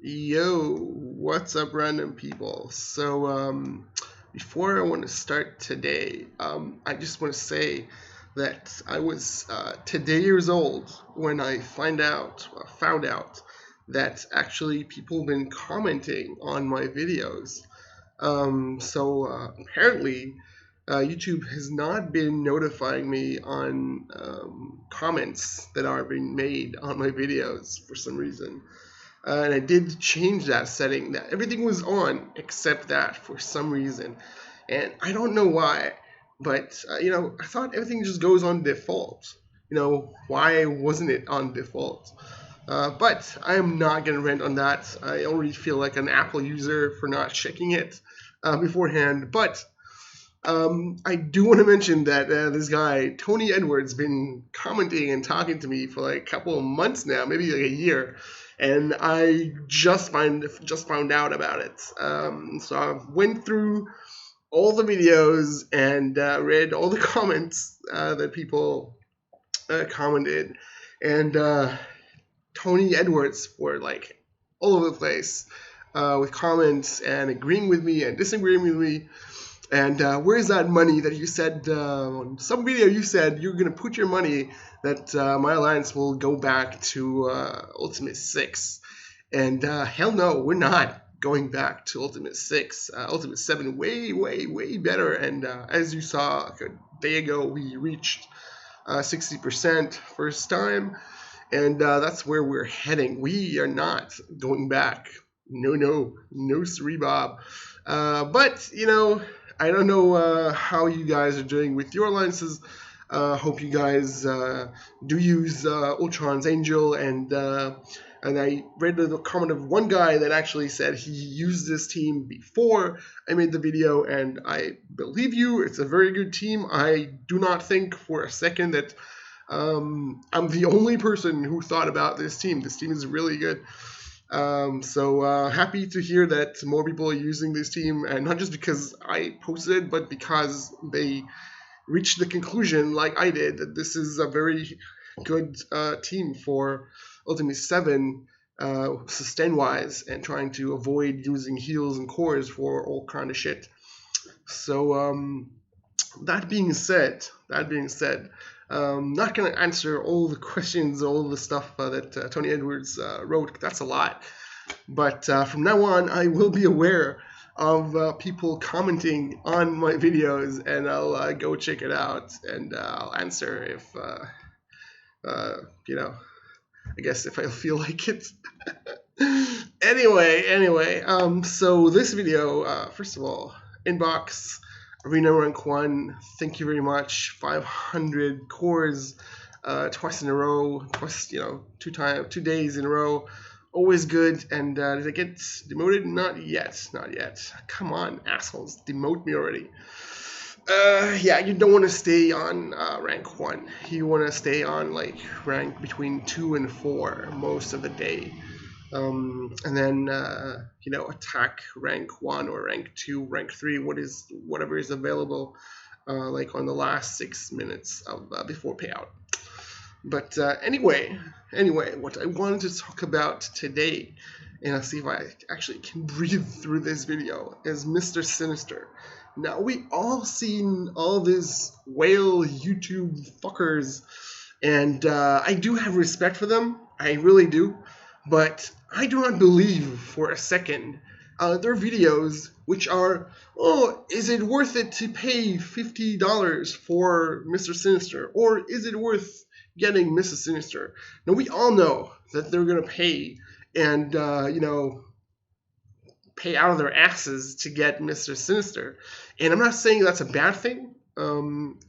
Yo, what's up, random people? Before I want to start today, I just want to say that I was today years old when I found out that actually people have been commenting on my videos. Apparently, YouTube has not been notifying me on comments that are being made on my videos for some reason. And I did change that setting. That everything was on except that for some reason, and I don't know why. But I thought everything just goes on default. Why wasn't it on default? But I am not gonna rant on that. I already feel like an Apple user for not checking it beforehand. But I do want to mention that this guy Tony Edwards been commenting and talking to me for like a couple of months now, maybe like a year, and I just found out about it. So I went through all the videos and read all the comments that people commented, and Tony Edwards were like all over the place with comments and agreeing with me and disagreeing with me. And where's that money that you said on some video? You said you're gonna put your money that my alliance will go back to Ultimate 6, and hell no, we're not going back to Ultimate 6. Ultimate 7 way, way, way better. And as you saw a day ago, we reached 60% first time, and that's where we're heading. We are not going back. No, siree, Bob. But I don't know how you guys are doing with your alliances. Hope you guys do use Ultron's Angel, and I read the comment of one guy that actually said he used this team before I made the video, and I believe you. It's a very good team. I do not think for a second that I'm the only person who thought about this team. This team is really good. Happy to hear that more people are using this team, and not just because I posted it, but because they reached the conclusion, like I did, that this is a very good team for Ultimate 7 sustain-wise, and trying to avoid using heals and cores for all kind of shit. So that being said, not gonna answer all the questions, all the stuff that Tony Edwards wrote. That's a lot. But from now on, I will be aware of people commenting on my videos, and I'll go check it out, and I'll answer if I guess if I feel like it. Anyway, so this video, first of all, inbox Arena Rank 1, thank you very much. 500 cores twice in a row, 2 days in a row. Always good. And did I get demoted? Not yet. Come on, assholes. Demote me already. Yeah, you don't want to stay on rank 1. You want to stay on like rank between 2 and 4 most of the day. And then attack rank 1 or rank 2, rank 3, whatever is available, like on the last 6 minutes of before payout. But anyway, what I wanted to talk about today, and I'll see if I actually can breathe through this video, is Mr. Sinister. Now, we all seen all these whale YouTube fuckers, and I do have respect for them. I really do. But I do not believe for a second their videos, which are, is it worth it to pay $50 for Mr. Sinister? Or is it worth getting Mrs. Sinister? Now, we all know that they're going to pay and, pay out of their asses to get Mr. Sinister. And I'm not saying that's a bad thing.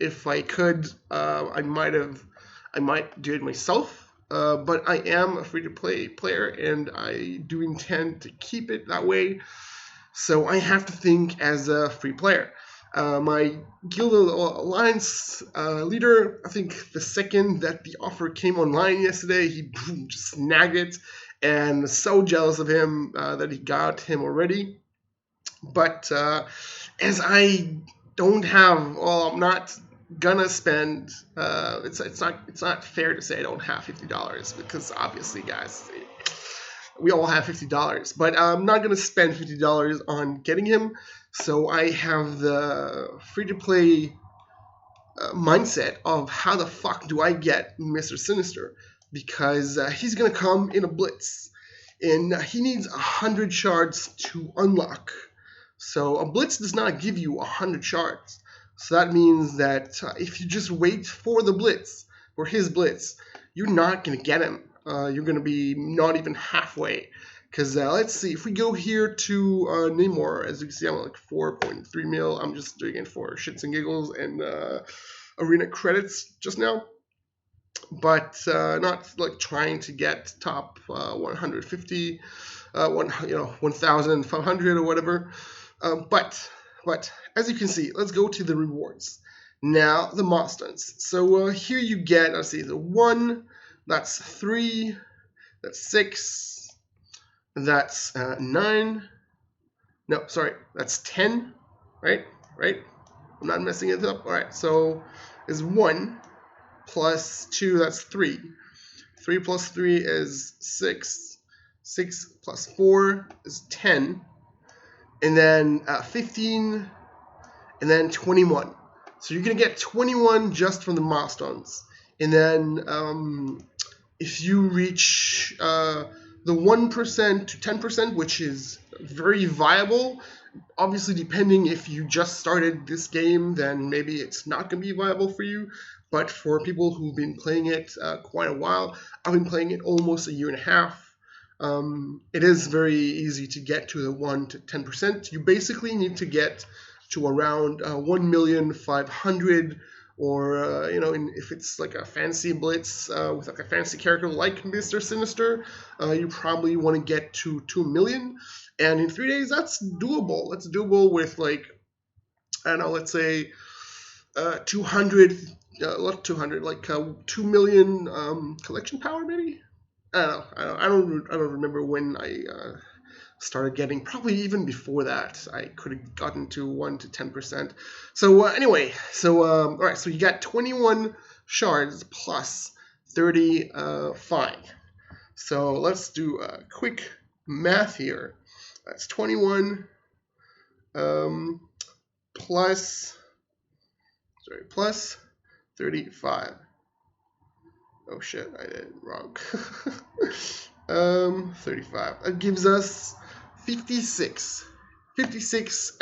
If I could, I might do it myself. But I am a free-to-play player, and I do intend to keep it that way. So I have to think as a free player. My Guild Alliance leader, I think the second that the offer came online yesterday, he just snagged it, and so jealous of him that he got him already. But as I don't have, I'm not gonna spend. It's not fair to say I don't have $50, because obviously, guys, we all have $50, but I'm not gonna spend $50 on getting him. So I have the free-to-play mindset of how the fuck do I get Mr. Sinister, because he's gonna come in a blitz, and he needs 100 shards to unlock. So a blitz does not give you 100 shards. So that means that if you just wait for the blitz, for his blitz, you're not gonna get him. You're gonna be not even halfway. Because let's see, if we go here to Namor, as you can see, I'm at like 4.3 mil. I'm just doing it for shits and giggles and arena credits just now, but not like trying to get top 150, 1,500 or whatever. But as you can see, let's go to the rewards. Now the milestones. So here you get, let's see, the 1, that's 3, that's 6. That's 9. No, sorry, that's 10. Right? I'm not messing it up. All right, so is 1 plus 2. That's 3. 3 plus 3 is 6. 6 plus 4 is 10. And then 15. And then 21. So you're gonna get 21 just from the milestones. And then if you reach the 1% to 10%, which is very viable. Obviously, depending if you just started this game, then maybe it's not going to be viable for you. But for people who've been playing it quite a while, I've been playing it almost a year and a half. It is very easy to get to the 1 to 10%. You basically need to get to around 1,500,000. Or if it's like a fancy blitz with like a fancy character like Mr. Sinister, you probably want to get to 2 million, and in 3 days that's doable. That's doable with like, I don't know, let's say 200, not 200, like 2 million collection power maybe. I don't remember when I started getting, probably even before that I could have gotten to 1 to 10%. So anyway, all right, so you got 21 shards plus 35. So let's do a quick math here. That's 21 plus 35. Oh shit, I did it wrong. 35. That gives us 56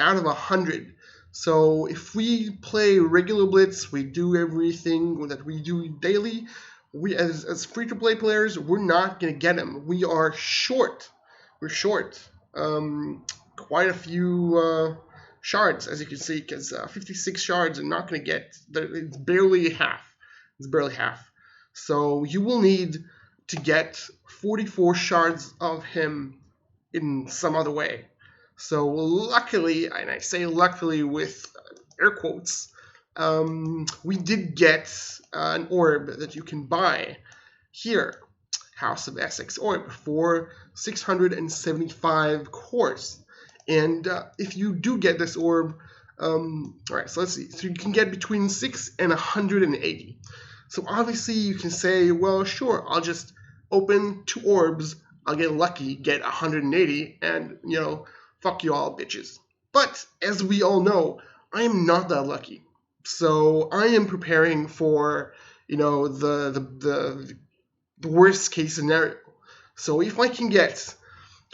out of 100. So if we play regular blitz, we do everything that we do daily, we as free-to-play players, we're not going to get them. We are short. We're short quite a few shards, as you can see, because 56 shards are not going to get, it's barely half. So you will need to get 44 shards of him in some other way. So luckily, and I say luckily with air quotes, we did get an orb that you can buy here, House of Essex orb, for 675 cores. And if you do get this orb, all right, so let's see. So you can get between 6 and 180. So obviously you can say, well, sure, I'll just open 2 orbs, I'll get lucky, get 180, and, fuck you all, bitches. But, as we all know, I am not that lucky. So I am preparing for, the worst case scenario. So if I can get,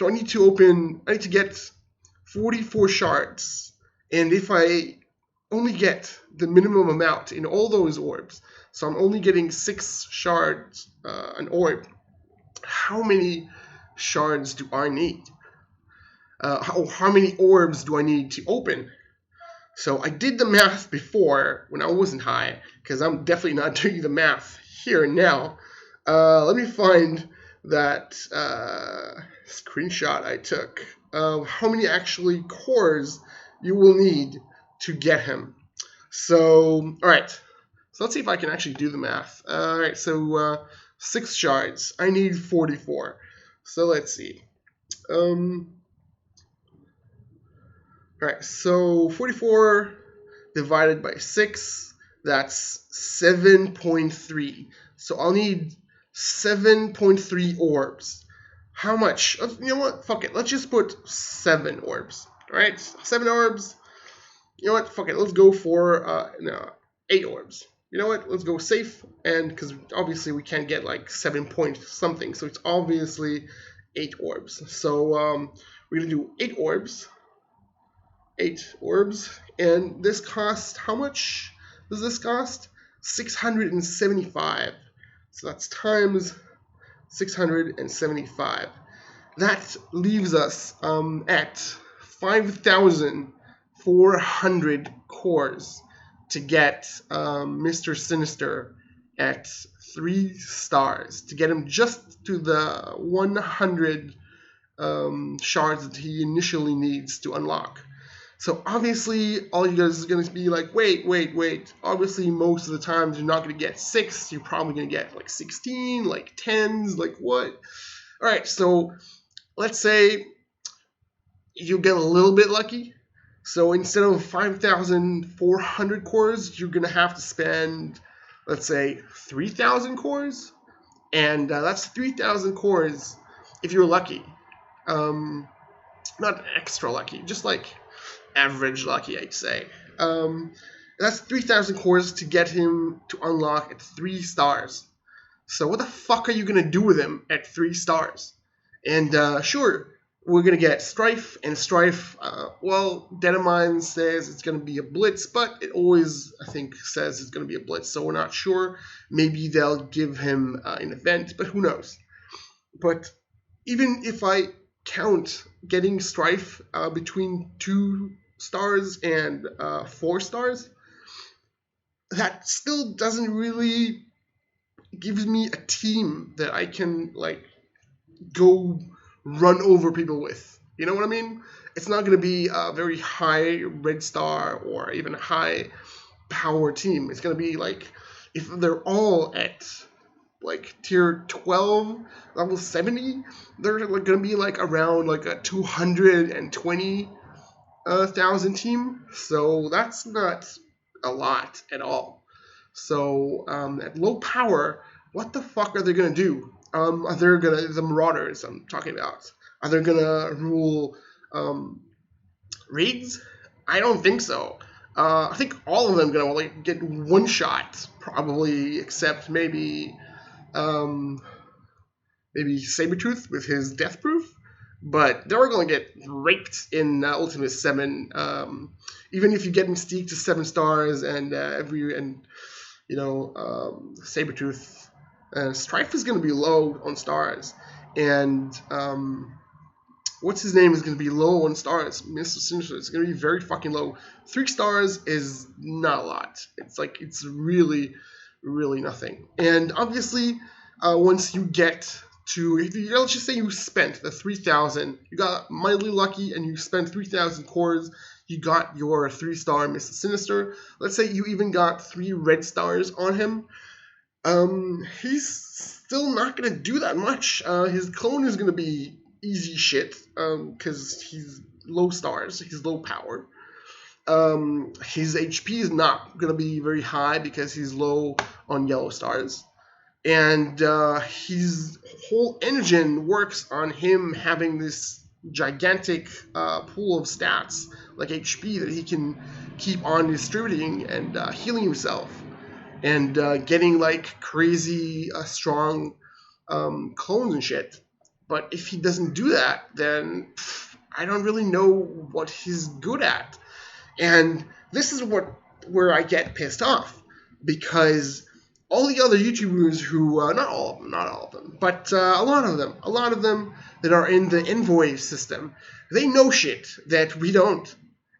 I need to get 44 shards. And if I only get the minimum amount in all those orbs, so I'm only getting 6 shards an orb, how many shards do I need? How many orbs do I need to open? So I did the math before when I wasn't high, because I'm definitely not doing the math here and now. Let me find that screenshot I took of how many actually cores you will need to get him. So, all right. So let's see if I can actually do the math. All right, so 6 shards. I need 44. So let's see. All right, so 44 divided by 6, that's 7.3. So I'll need 7.3 orbs. how much? You know what? Fuck it. Let's just put 7 orbs. All right, 7 orbs. You know what? Fuck it. Let's go for 8 orbs. You know what? Let's go safe, and because obviously we can't get like 7 point something, so it's obviously 8 orbs. So we're gonna do 8 orbs. 8 orbs, and this costs how much? Does this cost? 675. So that's times 675. That leaves us at 5,400 cores to get Mr. Sinister at 3 stars, to get him just to the 100 shards that he initially needs to unlock. So obviously, all you guys are going to be like, wait. Obviously, most of the times you're not going to get 6. You're probably going to get like 16, like 10s, like what? All right, so let's say you get a little bit lucky. So instead of 5,400 cores, you're going to have to spend, let's say, 3,000 cores. And that's 3,000 cores if you're lucky. Not extra lucky, just like average lucky, I'd say. That's 3,000 cores to get him to unlock at 3 stars. So what the fuck are you going to do with him at 3 stars? And sure, we're going to get Strife, and Strife, Deadamine says it's going to be a blitz, but it always, I think, says it's going to be a blitz, so we're not sure. Maybe they'll give him an event, but who knows. But even if I count getting Strife between 2 stars and 4 stars, that still doesn't really give me a team that I can like go run over people with. You know what I mean? It's not going to be a very high red star or even a high power team. It's going to be like, if they're all at like tier 12, level 70, they're like going to be like around like a 220,000 team. So that's not a lot at all. So at low power, what the fuck are they going to do? Are they going to, the Marauders I'm talking about, are they going to rule raids? I don't think so. I think all of them going to like get one shot, probably, except maybe Sabretooth with his death proof. But they're going to get raped in Ultimate 7. Even if you get Mystique to 7 stars and Sabretooth, Strife is going to be low on stars. And what's his name is going to be low on stars. Mr. Sinister is going to be very fucking low. 3 stars is not a lot. It's really, really nothing. And obviously, once you get to, let's just say you spent the 3,000, you got mildly lucky and you spent 3,000 cores, you got your 3-star Mr. Sinister. Let's say you even got 3 red stars on him. He's still not going to do that much. His clone is going to be easy shit, because he's low stars, he's low power. His HP is not going to be very high because he's low on yellow stars. And his whole engine works on him having this gigantic pool of stats, like HP, that he can keep on distributing and healing himself. And getting like crazy strong clones and shit. But if he doesn't do that, then I don't really know what he's good at. And this is where I get pissed off, because all the other YouTubers who, not all of them, but a lot of them that are in the envoy system, they know shit that we don't.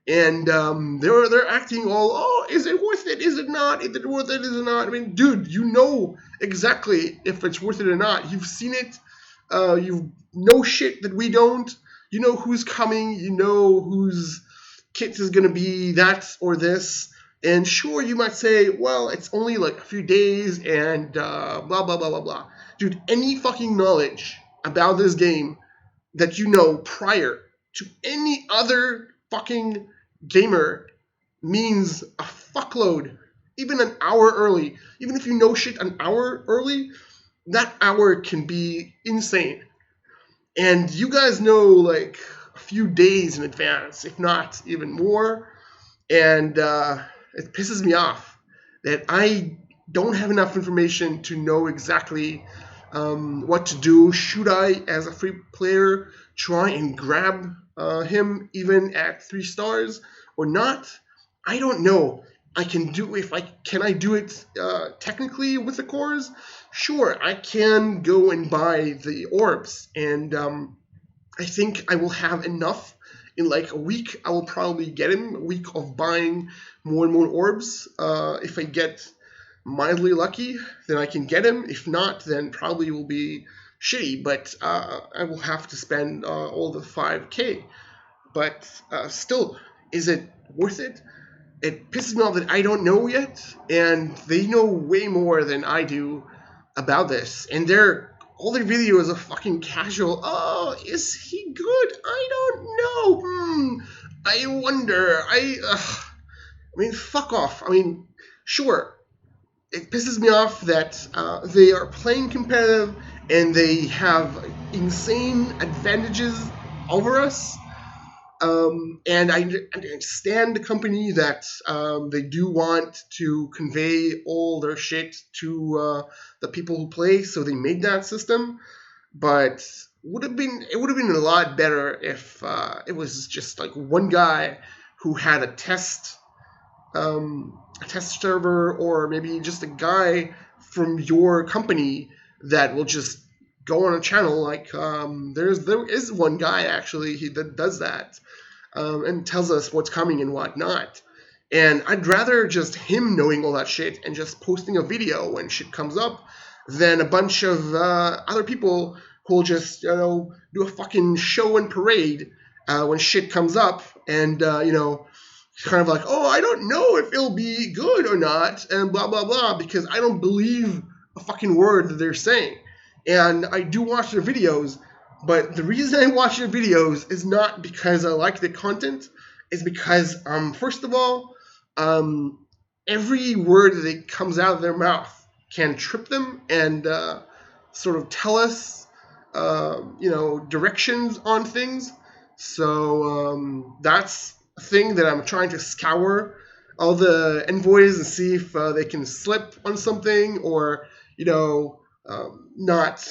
And they're acting all, is it worth it? Is it not? Is it worth it? Is it not? I mean, dude, you know exactly if it's worth it or not. You've seen it. You know shit that we don't. You know who's coming. You know whose kit is going to be that or this. And sure, you might say, well, it's only like a few days and blah, blah, blah, blah, blah. Dude, any fucking knowledge about this game that you know prior to any other fucking gamer means a fuckload. Even an hour early. Even if you know shit an hour early, that hour can be insane. And you guys know like a few days in advance, if not even more. And it pisses me off that I don't have enough information to know exactly what to do. Should I, as a free player, try and grab him even at 3 stars or not? I don't know. I can do if I can I do it technically with the cores? Sure, I can go and buy the orbs, and I think I will have enough in like a week. I will probably get him a week of buying more and more orbs. If I get mildly lucky, then I can get him. If not, then probably will be shitty. But I will have to spend all the 5K. But still, is it worth it? It pisses me off that I don't know yet, and they know way more than I do about this. And all their videos are fucking casual. Oh, is he good? I don't know. I wonder. I mean, fuck off. I mean, sure, it pisses me off that they are playing competitive and they have insane advantages over us. And I understand the company that they do want to convey all their shit to the people who play, so they made that system. But it would have been a lot better if it was just like one guy who had a test server, or maybe just a guy from your company that will just go on a channel. Like there is one guy actually that does that and tells us what's coming and what not. And I'd rather just him knowing all that shit and just posting a video when shit comes up than a bunch of other people who'll just do a fucking show and parade when shit comes up, and kind of like, oh, I don't know if it'll be good or not, and blah, blah, blah, because I don't believe a fucking word that they're saying. And I do watch their videos, but the reason I watch their videos is not because I like the content, it's because, first of all, every word that comes out of their mouth can trip them and sort of tell us, directions on things. So that's thing that I'm trying to scour all the envoys and see if they can slip on something, or not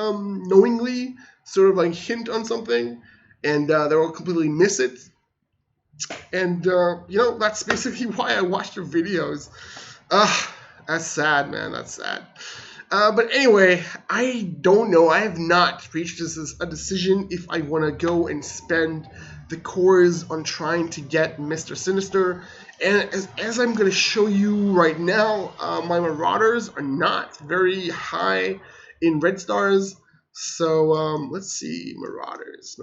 knowingly sort of like hint on something, and they'll completely miss it. And that's basically why I watch their videos. That's sad, man. That's sad. But anyway, I don't know. I have not reached a decision if I want to go and spend the cores on trying to get Mr. Sinister. And as I'm going to show you right now, my Marauders are not very high in red stars. So let's see, Marauders.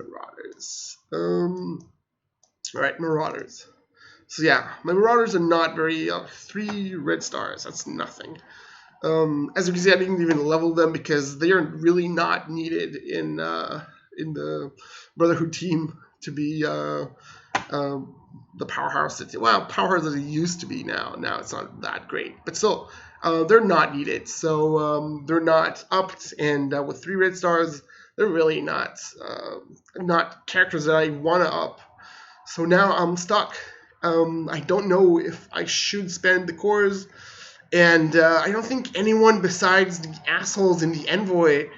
All right, Marauders. So yeah, my Marauders are not very 3 red stars. That's nothing. As you can see, I didn't even level them because they are really not needed in the Brotherhood team to be the powerhouse that powerhouse that it used to be now. Now it's not that great, but still, they're not needed. So they're not upped, and with 3 red stars, they're really not characters that I want to up. So now I'm stuck. I don't know if I should spend the cores. And I don't think anyone besides the assholes in the envoy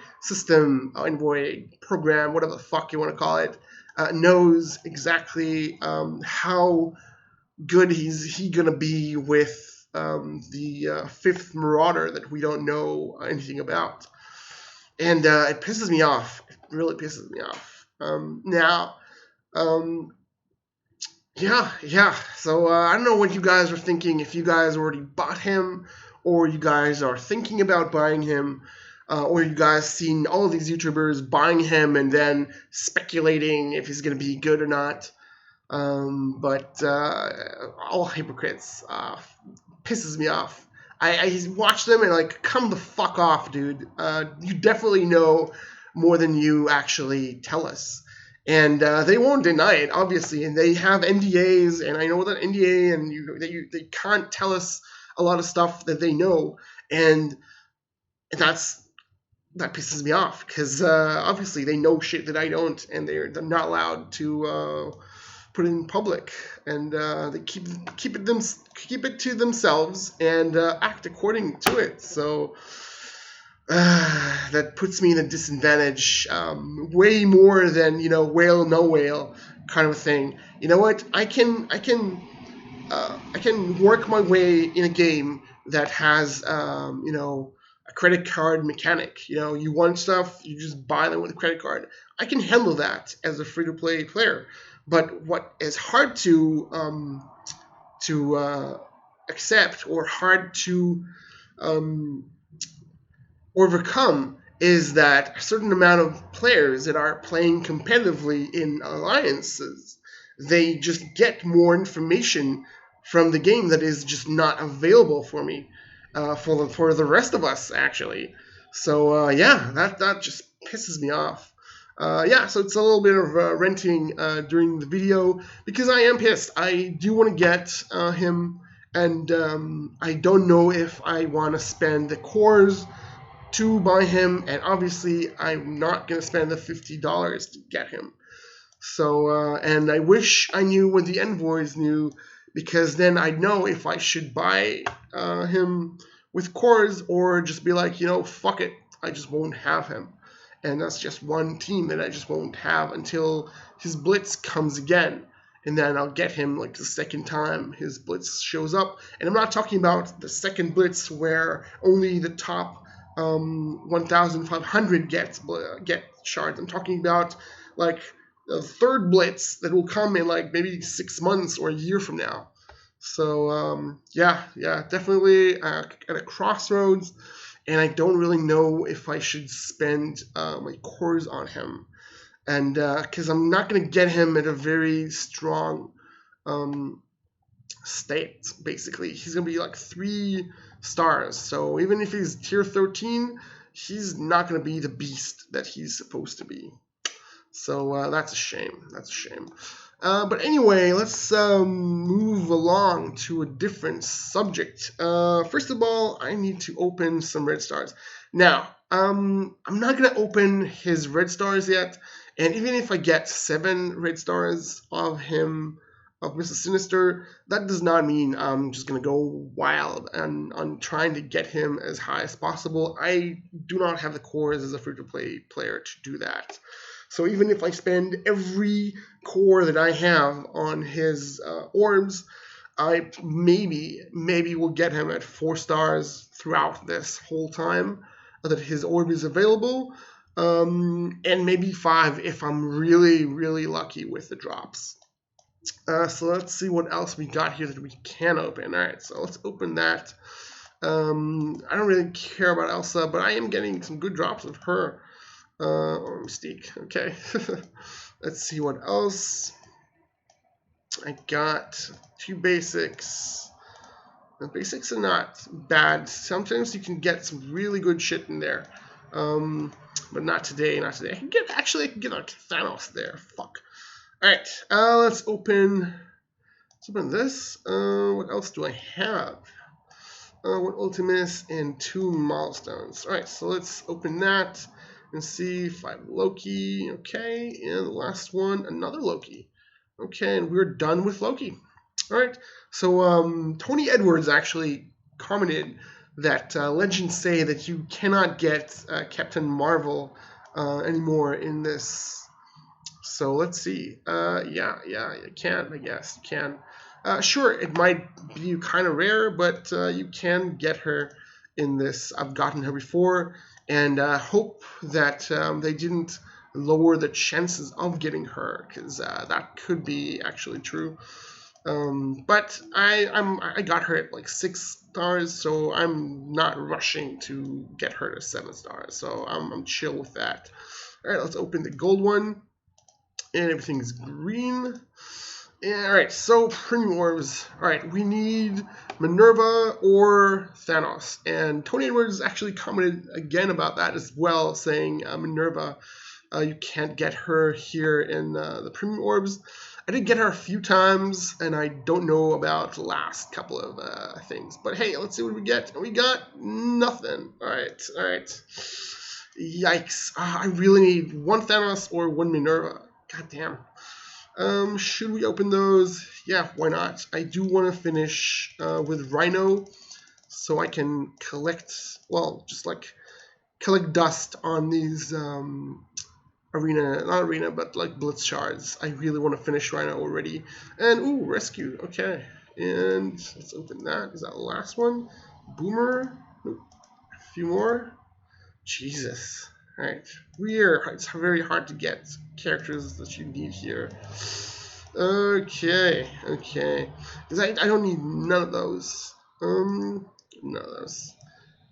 program, whatever the fuck you want to call it, knows exactly how good he gonna be with the 5th Marauder that we don't know anything about. And it pisses me off. It really pisses me off. Yeah. So I don't know what you guys are thinking. If you guys already bought him, or you guys are thinking about buying him, or you guys seen all of these YouTubers buying him and then speculating if he's going to be good or not. But all hypocrites. Pisses me off. I watch them and like, come the fuck off, dude. You definitely know more than you actually tell us. And they won't deny it, obviously, and they have NDAs, and I know that NDA, and they can't tell us a lot of stuff that they know, and that's that pisses me off, because obviously they know shit that I don't, and they're not allowed to put it in public, and they keep it to themselves and act according to it. So that puts me in a disadvantage, way more than, whale no whale kind of thing. You know what? I can work my way in a game that has, a credit card mechanic. You want stuff, you just buy them with a credit card. I can handle that as a free-to-play player. But what is hard to accept, or hard to um, overcome, is that a certain amount of players that are playing competitively in alliances, they just get more information from the game that is just not available for me, for the rest of us, actually. So yeah, that just pisses me off. Yeah, so it's a little bit of renting during the video, because I am pissed. I do want to get him, and I don't know if I want to spend the cores to buy him, and obviously I'm not going to spend the $50 to get him. So, and I wish I knew what the envoys knew, because then I'd know if I should buy him with cores, or just be like, fuck it, I just won't have him. And that's just one team that I just won't have until his blitz comes again. And then I'll get him like the second time his blitz shows up. And I'm not talking about the second blitz where only the top 1,500 get shards. I'm talking about like the third blitz that will come in like maybe 6 months or a year from now. So yeah, definitely at a crossroads, and I don't really know if I should spend my cores on him, and because I'm not going to get him at a very strong state. Basically, he's going to be like 3 stars. So even if he's tier 13, he's not going to be the beast that he's supposed to be. So that's a shame. But anyway, let's move along to a different subject. First of all, I need to open some red stars. Now, I'm not going to open his red stars yet. And even if I get 7 red stars of him, of Mr. Sinister, that does not mean I'm just going to go wild and on trying to get him as high as possible. I do not have the cores as a free-to-play player to do that. So even if I spend every core that I have on his orbs, I maybe will get him at 4 stars throughout this whole time that his orb is available, and maybe 5 if I'm really, really lucky with the drops. So let's see what else we got here that we can open. All right, so let's open that. I don't really care about Elsa, but I am getting some good drops of her. Mystique. Okay. Let's see what else. I got 2 basics. The basics are not bad. Sometimes you can get some really good shit in there. But not today. I can get like Thanos there. Fuck. Alright, let's open this. What else do I have? 1 Ultimus and 2 milestones. Alright, so let's open that and see 5 Loki. Okay, and the last one, another Loki. Okay, and we're done with Loki. Alright, so Tony Edwards actually commented that legends say that you cannot get Captain Marvel anymore in this. So let's see. Yeah, you can, I guess. You can. Sure, it might be kind of rare, but you can get her in this. I've gotten her before, and hope that they didn't lower the chances of getting her, because that could be actually true. But I got her at like 6 stars, so I'm not rushing to get her to 7 stars. So I'm chill with that. All right, let's open the gold one. And everything's green. Alright, so premium orbs. Alright, we need Minerva or Thanos. And Tony Edwards actually commented again about that as well, saying Minerva, you can't get her here in the premium orbs. I did get her a few times, and I don't know about the last couple of things. But hey, let's see what we get. We got nothing. Alright. Yikes. I really need one Thanos or one Minerva. God damn. Should we open those? Yeah, why not? I do want to finish with Rhino so I can collect, well, just like collect dust on these not arena, but like blitz shards. I really want to finish Rhino already. And, ooh, rescue. Okay. And let's open that. Is that the last one? Boomer. Nope. A few more. Jesus. Alright. It's very hard to get characters that you need here. Okay. Because I don't need none of those. None of those.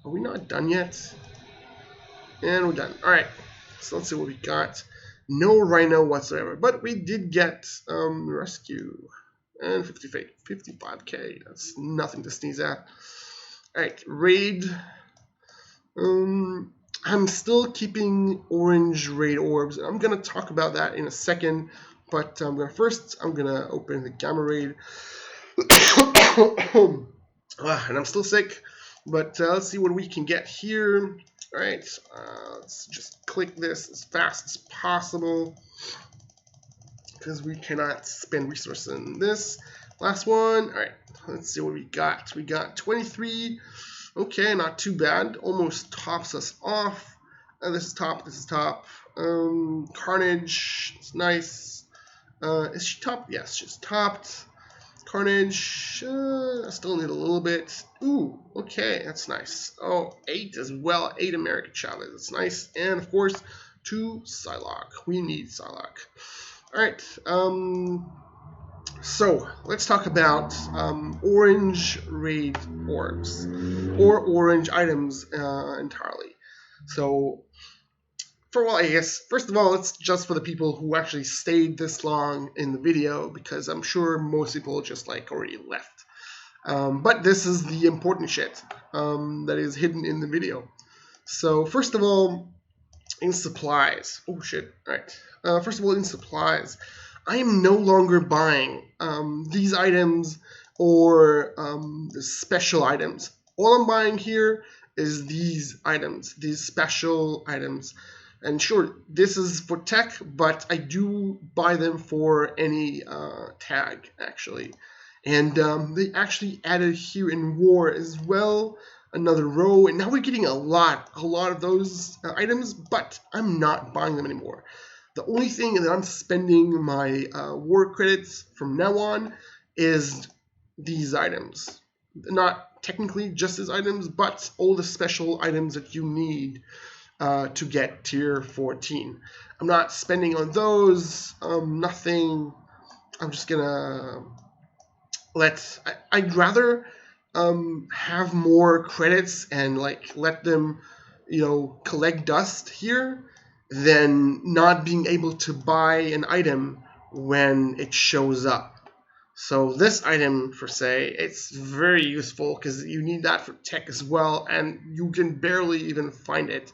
Are we not done yet? And we're done. Alright. So let's see what we got. No Rhino whatsoever. But we did get rescue. And 55k. That's nothing to sneeze at. Alright. Raid. I'm still keeping orange raid orbs. I'm going to talk about that in a second. But first, I'm going to open the gamma raid. And I'm still sick. But let's see what we can get here. Alright, let's just click this as fast as possible. Because we cannot spend resources in this. Last one. Alright, let's see what we got. We got 23. Okay, not too bad. Almost tops us off. This is top. Carnage, it's nice. Is she topped? Yes, she's topped. Carnage, I still need a little bit. Ooh, okay, that's nice. Oh, 8 as well. 8 American Chavez. That's nice. And, of course, 2 Psylocke. We need Psylocke. Alright, so let's talk about orange raid orbs. Or orange items entirely. So, I guess, first of all, it's just for the people who actually stayed this long in the video, because I'm sure most people just like already left. But this is the important shit that is hidden in the video. So first of all, in supplies. Oh shit! All right. First of all, in supplies, I am no longer buying these items or the special items. All I'm buying here is these items, these special items. And sure, this is for tech, but I do buy them for any tag, actually. And they actually added here in War as well, another row. And now we're getting a lot of those items, but I'm not buying them anymore. The only thing that I'm spending my War credits from now on is these items. Not technically just as items, but all the special items that you need to get tier 14. I'm not spending on those, nothing. I'm just gonna I'd rather have more credits and like let them, collect dust here than not being able to buy an item when it shows up. So this item, per se, it's very useful because you need that for tech as well, and you can barely even find it.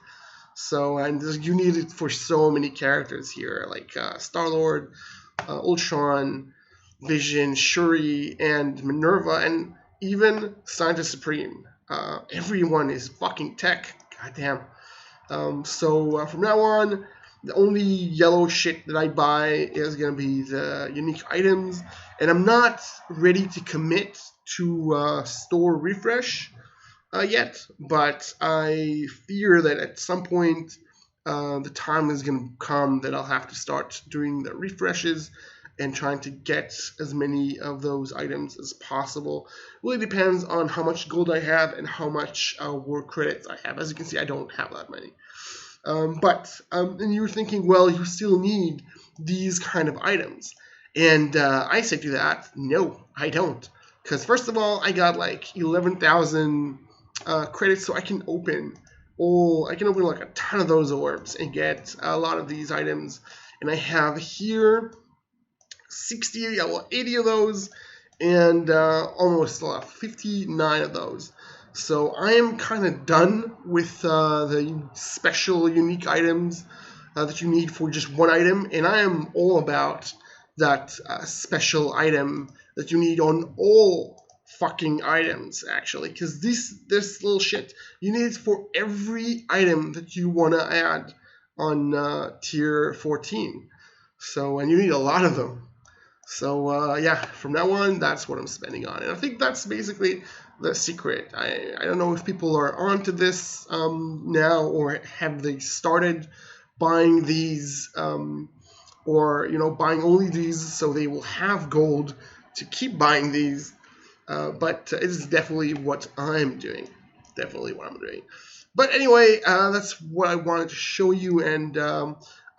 So, and you need it for so many characters here, like Star-Lord, Ultron, Vision, Shuri, and Minerva, and even Scientist Supreme. Everyone is fucking tech. Goddamn. So from now on, the only yellow shit that I buy is going to be the unique items. And I'm not ready to commit to store refresh yet, but I fear that at some point the time is going to come that I'll have to start doing the refreshes and trying to get as many of those items as possible. Really depends on how much gold I have and how much war credits I have. As you can see, I don't have that many. And you were thinking, well, you still need these kind of items. And I say to that, no, I don't. Because first of all, I got like 11,000 credits, so I can open like a ton of those orbs and get a lot of these items. And I have here 80 of those, and almost 59 of those. So I am kind of done with the special unique items that you need for just one item, and I am all about that special item that you need on all fucking items, actually, because this little shit, you need it for every item that you want to add on tier 14. So, and you need a lot of them. So yeah, from now on, that's what I'm spending on, and I think that's basically the secret. I don't know if people are onto this now, or have they started buying these, or buying only these so they will have gold to keep buying these. But it is definitely what I'm doing. Definitely what I'm doing. But anyway, that's what I wanted to show you, and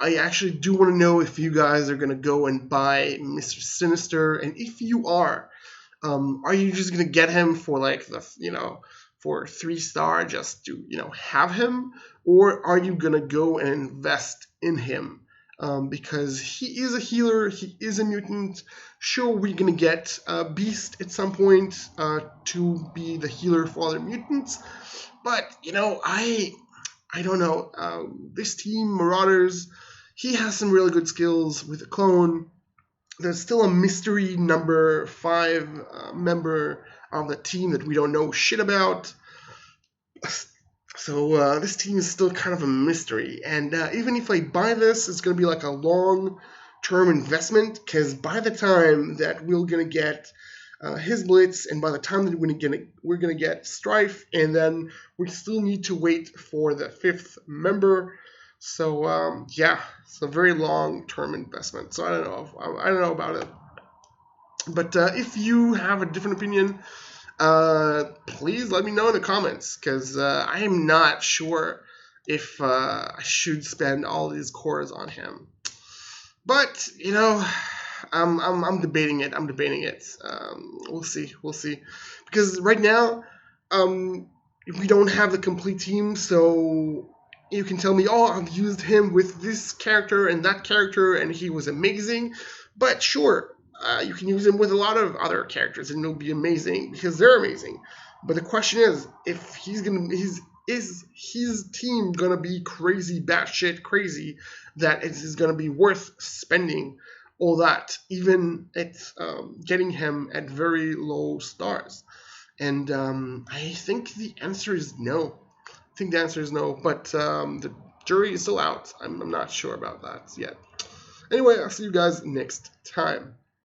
I actually do want to know if you guys are gonna go and buy Mr. Sinister, and if you are you just gonna get him for like for 3-star just to have him, or are you gonna go and invest in him? Because he is a healer, he is a mutant. Sure, we're gonna get Beast at some point to be the healer for other mutants, but I don't know. This team, Marauders, he has some really good skills with the clone. There's still a mystery number 5 member of the team that we don't know shit about. So this team is still kind of a mystery. And even if I buy this, it's going to be like a long-term investment, because by the time that we're going to get his Blitz, and by the time that we're going to get Strife, and then we still need to wait for the 5th member. So yeah, it's a very long-term investment. So I don't know about it. But if you have a different opinion, please let me know in the comments, because I am not sure if I should spend all these cores on him. But I'm debating it. We'll see. Because right now, we don't have the complete team, so you can tell me, oh, I've used him with this character and that character, and he was amazing. But sure, you can use him with a lot of other characters, and it'll be amazing because they're amazing. But the question is, if is his team gonna be crazy, batshit crazy, that it is gonna be worth spending all that, even at getting him at very low stars? And I think the answer is no. But the jury is still out. I'm not sure about that yet. Anyway, I'll see you guys next time.